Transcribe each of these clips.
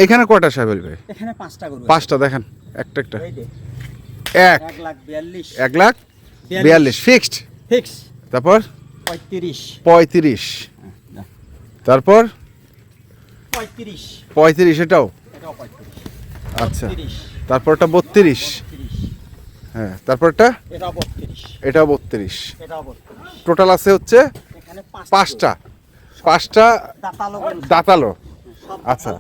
এখানে কয়টা সাহেব ভাই? এখানে 5টা গরু। 5টা দেখান, একটা একটা। এই যে 1,42,000 1,42,000 ফিক্সড। ফিক্স। তারপর 35। তারপর 35 এটাও। এটাও 35। আচ্ছা 32, তারপরটা 32। হ্যাঁ তারপরটা এটাও 32, এটাও 32। এটাও 32। টোটাল আছে হচ্ছে এখানে 5টা দাঁতালো গরু। দাঁতালো। সব আচ্ছা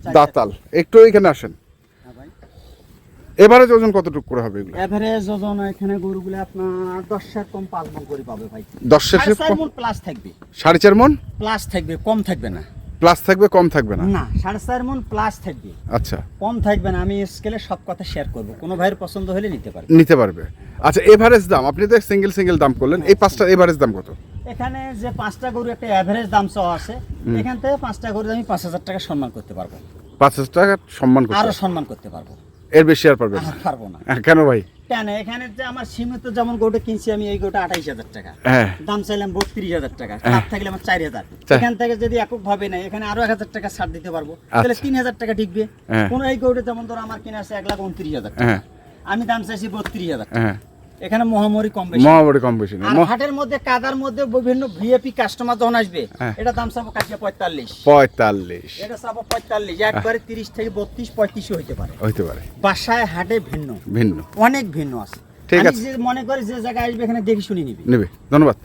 চারটা। দাঁতাল। একটু এখানে আসেন। হ্যাঁ ভাই। এভারেজ ওজন কতটুকু করে হবে এগুলো? এভারেজ ওজন এখানে গরুগুলো আপনার 10 কম 5 মণ করে পাবে ভাই। 10 4.5 মণ প্লাস থাকবে। 4.5 মণ প্লাস থাকবে, কম থাকবে না। প্লাস থাকবে, কম থাকবে না? না, 4.5 মণ প্লাস থাকবে। আচ্ছা কম থাকবে না। আমি স্কেলে সব কথা শেয়ার করব, কোনো ভাইয়ের পছন্দ হলে নিতে পারবে। নিতে পারবে। আচ্ছা এভারেজ দাম, আপনি তো সিঙ্গেল দাম করলেন, এই 5টার এভারেজ দাম কত? এখানে যে 5টা গরু একটা এভারেজ দাম চাওয়া আছে, এখান থেকে 5টা গরু আমি 5,000 টাকা সম্মান করতে পারবো। 5,000 টাকা সম্মান করতে? আরো সম্মান করতে পারবো। এর বেশি আর পারবেন না? আর পারবো না। কেন ভাই? কেন, এখানে যে আমার সীমিত যেমন গরুটা কিনছি আমি, এই গরুটা 28,000 টাকা, হ্যাঁ দাম চাইলাম 32,000 টাকা, লাভ থাকলে আমার 4,000। এখান থেকে যদি একক ভাবে নেয়, এখানে আরো 1,000 টাকা ছাড় দিতে পারবো, তাহলে 3,000 টাকা টিকবে। হ্যাঁ। কোন এই গরুটা যেমন ধরো আমার কিনা আছে 1,29,000 টাকা, হ্যাঁ আমি দাম চাইছি 32,000 টাকা। হ্যাঁ এখানে মহামরি কম বেশি। মহাবড়ি কম বেশি না। আর হাটের মধ্যে কাদার মধ্যে বিভিন্ন ভিআইপি কাস্টমার যখন আসবে, হ্যাঁ। এটা দাম চাবো কাটিয়ে 45। 45 এটা চাবো 45, একবারে 30 থেকে 32 35 হইতে পারে। হইতে পারে। বাসায় হাটে ভিন্ন ভিন্ন অনেক ভিন্ন আছে। ঠিক আমি আছে। যে মনে করি যে জায়গায় আসবে এখানে দেখে শুনে নিবি। নেবে। ধন্যবাদ।